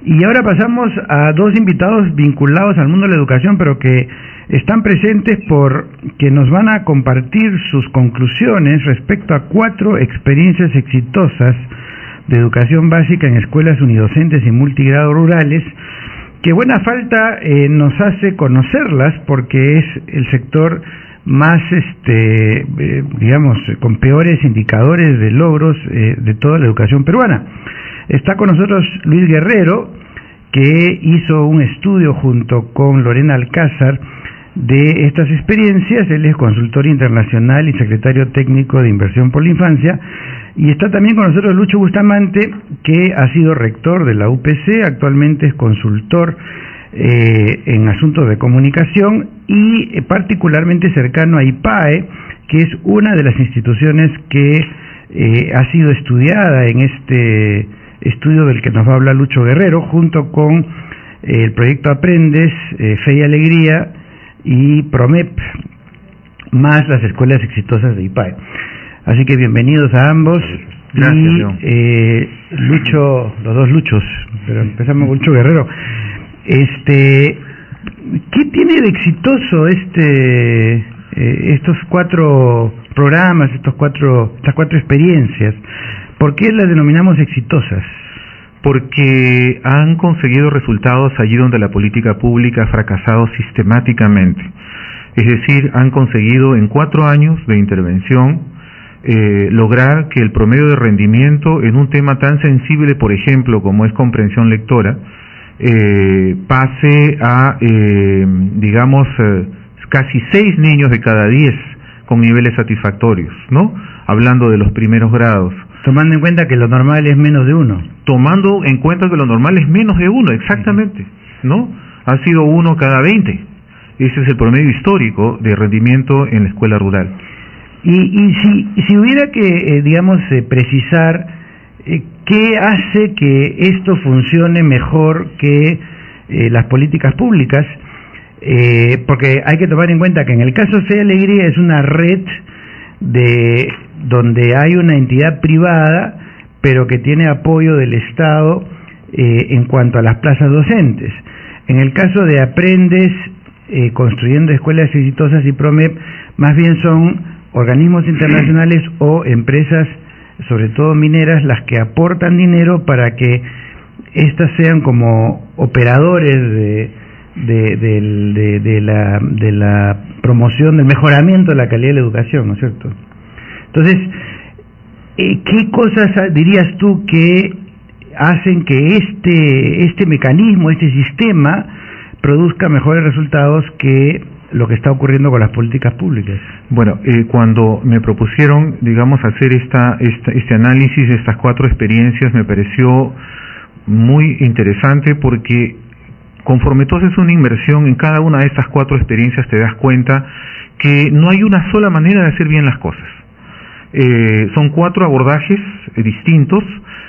Y ahora pasamos a dos invitados vinculados al mundo de la educación, pero que están presentes porque nos van a compartir sus conclusiones respecto a 4 experiencias exitosas de educación básica en escuelas unidocentes y multigrado rurales, que buena falta nos hace conocerlas porque es el sector más, digamos, con peores indicadores de logros de toda la educación peruana. Está con nosotros Luis Guerrero, que hizo un estudio junto con Lorena Alcázar de estas experiencias. Él es consultor internacional y secretario técnico de Inversión por la Infancia. Y está también con nosotros Lucho Bustamante, que ha sido rector de la UPC, actualmente es consultor en asuntos de comunicación y particularmente cercano a IPAE, que es una de las instituciones que ha sido estudiada en este estudio del que nos va a hablar Lucho Guerrero, junto con el proyecto Aprendes, Fe y Alegría y PROMEP, más las escuelas exitosas de IPAE. Así que bienvenidos a ambos. Gracias, y Lucho, los dos Luchos, pero empezamos con Lucho Guerrero. ¿Qué tiene de exitoso estos 4 programas, estas cuatro experiencias? ¿Por qué las denominamos exitosas? Porque han conseguido resultados allí donde la política pública ha fracasado sistemáticamente. Es decir, han conseguido en 4 años de intervención lograr que el promedio de rendimiento en un tema tan sensible, por ejemplo, como es comprensión lectora, pase a, digamos, casi 6 niños de cada 10 con niveles satisfactorios, ¿no? Hablando de los primeros grados. Tomando en cuenta que lo normal es menos de 1. Tomando en cuenta que lo normal es menos de 1, exactamente, ¿no? Ha sido 1 cada 20. Ese es el promedio histórico de rendimiento en la escuela rural. Y si hubiera que, digamos, precisar qué hace que esto funcione mejor que las políticas públicas, porque hay que tomar en cuenta que en el caso Fe y Alegría es una red donde hay una entidad privada, pero que tiene apoyo del Estado en cuanto a las plazas docentes. En el caso de Aprendes, construyendo escuelas exitosas y PROMEP, más bien son organismos internacionales o empresas, sobre todo mineras, las que aportan dinero para que éstas sean como operadores de la promoción, del mejoramiento de la calidad de la educación, ¿no es cierto? Entonces, ¿qué cosas dirías tú que hacen que este mecanismo, este sistema, produzca mejores resultados que lo que está ocurriendo con las políticas públicas? Bueno, cuando me propusieron, digamos, hacer este análisis de estas 4 experiencias, me pareció muy interesante porque conforme tú haces una inversión en cada una de estas 4 experiencias, te das cuenta que no hay una sola manera de hacer bien las cosas. Son 4 abordajes distintos,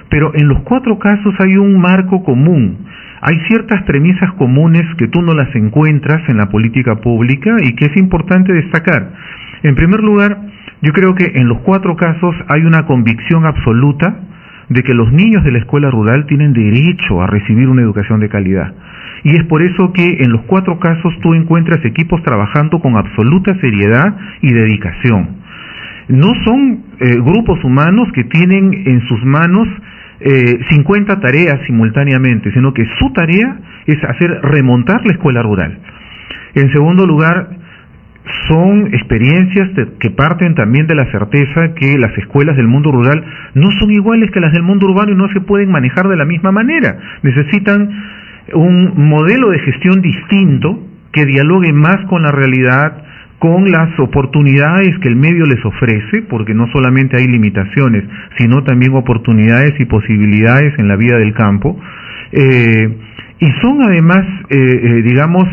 pero en los 4 casos hay un marco común. Hay ciertas premisas comunes que tú no las encuentras en la política pública y que es importante destacar. En primer lugar, yo creo que en los 4 casos hay una convicción absoluta de que los niños de la escuela rural tienen derecho a recibir una educación de calidad. Y es por eso que en los 4 casos tú encuentras equipos trabajando con absoluta seriedad y dedicación. No son grupos humanos que tienen en sus manos 50 tareas simultáneamente, sino que su tarea es hacer remontar la escuela rural. En segundo lugar, son experiencias que parten también de la certeza que las escuelas del mundo rural no son iguales que las del mundo urbano y no se pueden manejar de la misma manera. Necesitan un modelo de gestión distinto que dialogue más con la realidad, con las oportunidades que el medio les ofrece, porque no solamente hay limitaciones, sino también oportunidades y posibilidades en la vida del campo, y son además, digamos,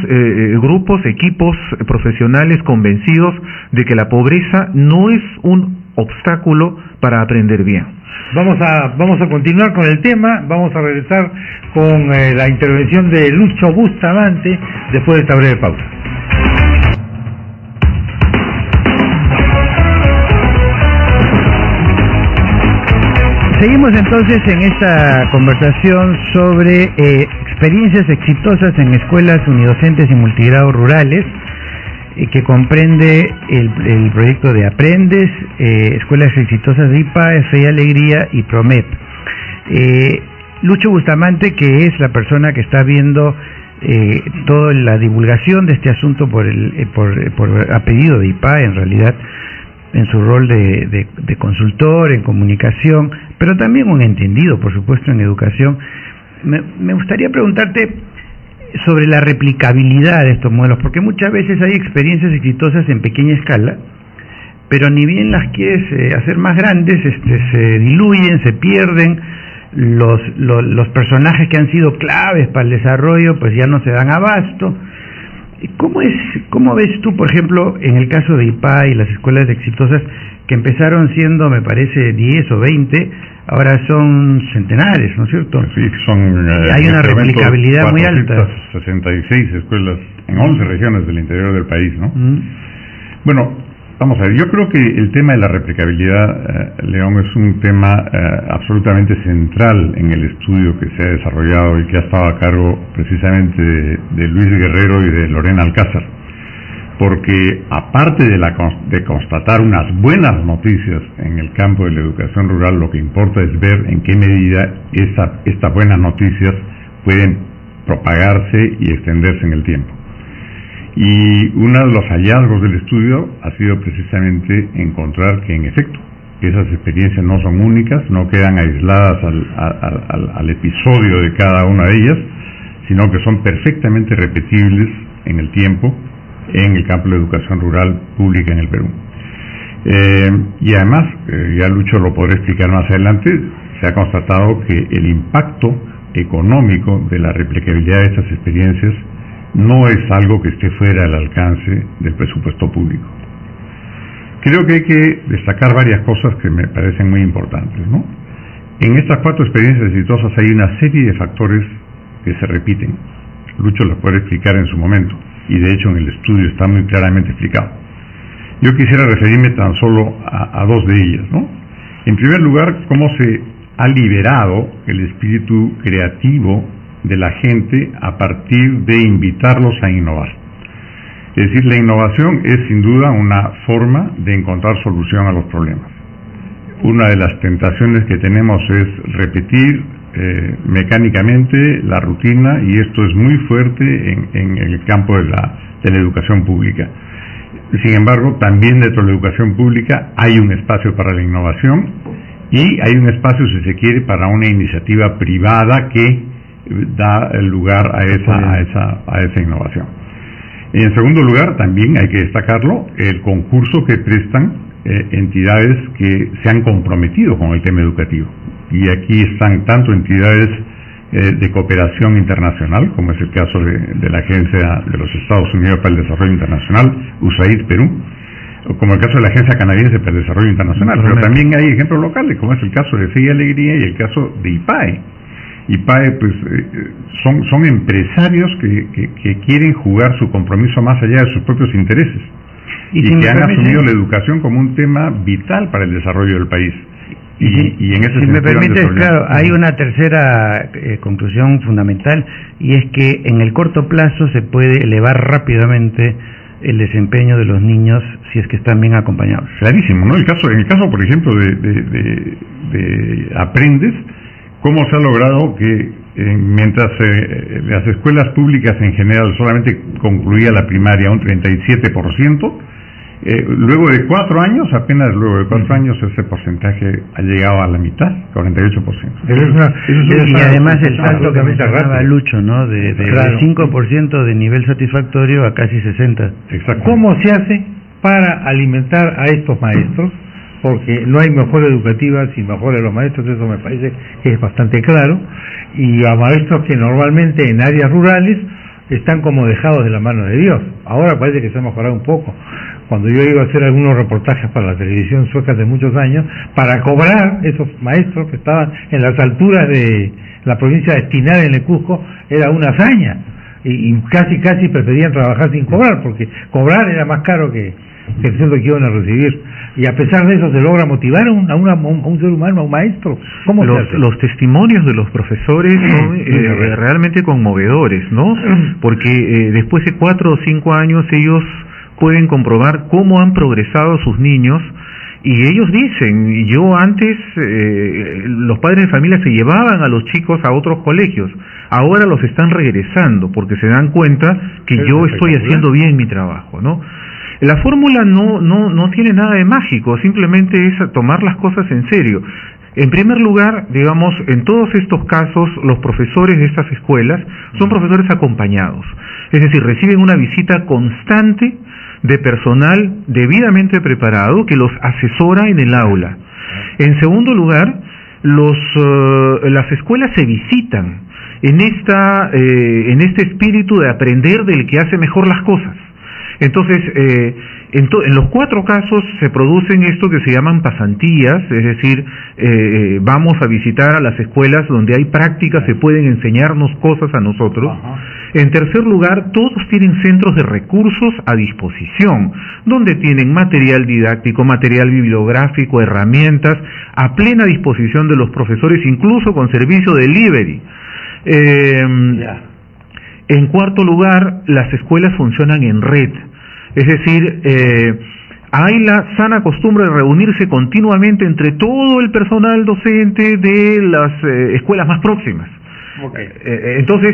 grupos, equipos profesionales convencidos de que la pobreza no es un obstáculo para aprender bien. Vamos a continuar con el tema, vamos a regresar con la intervención de Lucho Bustamante después de esta breve pausa. Seguimos entonces en esta conversación sobre experiencias exitosas en escuelas unidocentes y multigrado rurales, que comprende el proyecto de Aprendes, Escuelas Exitosas de IPAE, Fe y Alegría y PROMEP. Lucho Bustamante, que es la persona que está viendo toda la divulgación de este asunto por a pedido de IPAE, en realidad, en su rol de consultor, en comunicación, pero también un entendido, por supuesto, en educación. Me gustaría preguntarte sobre la replicabilidad de estos modelos, porque muchas veces hay experiencias exitosas en pequeña escala, pero ni bien las quieres hacer más grandes, se diluyen, se pierden, los personajes que han sido claves para el desarrollo pues ya no se dan abasto. ¿Cómo ves tú, por ejemplo, en el caso de IPAE y las escuelas exitosas, que empezaron siendo, me parece, 10 o 20, ahora son centenares, ¿no es cierto? Sí, son... hay una replicabilidad muy alta. 466 escuelas en 11 regiones del interior del país, ¿no? Bueno, vamos a ver, yo creo que el tema de la replicabilidad, León, es un tema absolutamente central en el estudio que se ha desarrollado y que ha estado a cargo precisamente de Luis Guerrero y de Lorena Alcázar, porque aparte de constatar unas buenas noticias en el campo de la educación rural, lo que importa es ver en qué medida estas buenas noticias pueden propagarse y extenderse en el tiempo. Y uno de los hallazgos del estudio ha sido precisamente encontrar que, en efecto, esas experiencias no son únicas, no quedan aisladas al episodio de cada una de ellas, sino que son perfectamente repetibles en el tiempo en el campo de la educación rural pública en el Perú. Y además, ya Lucho lo podré explicar más adelante, se ha constatado que el impacto económico de la replicabilidad de estas experiencias no es algo que esté fuera del alcance del presupuesto público. Creo que hay que destacar varias cosas que me parecen muy importantes, ¿no? En estas 4 experiencias exitosas hay una serie de factores que se repiten. Lucho los puede explicar en su momento, y de hecho en el estudio está muy claramente explicado. Yo quisiera referirme tan solo a 2 de ellas, ¿no? En primer lugar, cómo se ha liberado el espíritu creativo de la gente a partir de invitarlos a innovar. Es decir, la innovación es sin duda una forma de encontrar solución a los problemas. Una de las tentaciones que tenemos es repetir mecánicamente la rutina, y esto es muy fuerte en el campo de la educación pública. Sin embargo, también dentro de la educación pública hay un espacio para la innovación, y hay un espacio, si se quiere, para una iniciativa privada que da lugar a esa innovación. Y en segundo lugar, también hay que destacarlo, el concurso que prestan entidades que se han comprometido con el tema educativo. Y aquí están tanto entidades de cooperación internacional, como es el caso de la Agencia de los Estados Unidos para el Desarrollo Internacional, USAID Perú, o como el caso de la Agencia Canadiense para el Desarrollo Internacional. Pero también hay ejemplos locales, como es el caso de Fe y Alegría y el caso de IPAE. IPAE, pues, son empresarios que quieren jugar su compromiso más allá de sus propios intereses, y que han asumido la educación como un tema vital para el desarrollo del país. Y en ese si me permites, claro, hay una tercera conclusión fundamental, y es que en el corto plazo se puede elevar rápidamente el desempeño de los niños si es que están bien acompañados. Clarísimo, ¿no? En el caso, por ejemplo, de Aprendes, cómo se ha logrado que mientras las escuelas públicas en general solamente concluía la primaria un 37%, luego de 4 años, apenas luego de 4 años, ese porcentaje ha llegado a la mitad, 48%. Y además el salto que mencionaba Lucho, ¿no? De 5% de nivel satisfactorio a casi 60%. Exacto. ¿Cómo se hace para alimentar a estos maestros? Porque no hay mejora educativa sin mejora de los maestros, eso me parece que es bastante claro, y a maestros que normalmente en áreas rurales están como dejados de la mano de Dios. Ahora parece que se ha mejorado un poco. Cuando yo iba a hacer algunos reportajes para la televisión sueca hace muchos años, para cobrar esos maestros que estaban en las alturas de la provincia de Estinar en el Cusco, era una hazaña, y casi preferían trabajar sin cobrar, porque cobrar era más caro que el sueldo que iban a recibir. Y a pesar de eso se logra motivar a un ser humano, a un maestro. ¿Cómo se hace? Los testimonios de los profesores son realmente conmovedores, ¿no? Porque después de 4 o 5 años ellos pueden comprobar cómo han progresado sus niños. Y ellos dicen, yo antes, los padres de familia se llevaban a los chicos a otros colegios, ahora los están regresando porque se dan cuenta que yo estoy haciendo bien mi trabajo, ¿no? La fórmula no tiene nada de mágico, simplemente es tomar las cosas en serio. En primer lugar, digamos, en todos estos casos, los profesores de estas escuelas son profesores acompañados, es decir, reciben una visita constante de personal debidamente preparado que los asesora en el aula. En segundo lugar, las escuelas se visitan en este espíritu de aprender del que hace mejor las cosas. Entonces, en los 4 casos se producen esto que se llaman pasantías, es decir, vamos a visitar a las escuelas donde hay prácticas, se pueden enseñarnos cosas a nosotros. En tercer lugar, todos tienen centros de recursos a disposición, donde tienen material didáctico, material bibliográfico, herramientas a plena disposición de los profesores, incluso con servicio de delivery. En cuarto lugar, las escuelas funcionan en red, es decir, hay la sana costumbre de reunirse continuamente entre todo el personal docente de las escuelas más próximas. Entonces,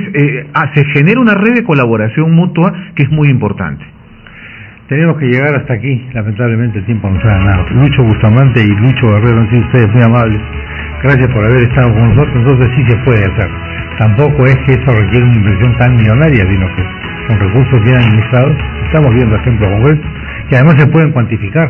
se genera una red de colaboración mutua que es muy importante. Tenemos que llegar hasta aquí, lamentablemente el tiempo nos ha ganado. Lucho Bustamante y Lucho Guerrero han sido ustedes muy amables. Gracias por haber estado con nosotros. Entonces sí se puede hacer. Tampoco es que eso requiere una inversión tan millonaria, sino que con recursos bien administrados estamos viendo ejemplos concretos que además se pueden cuantificar.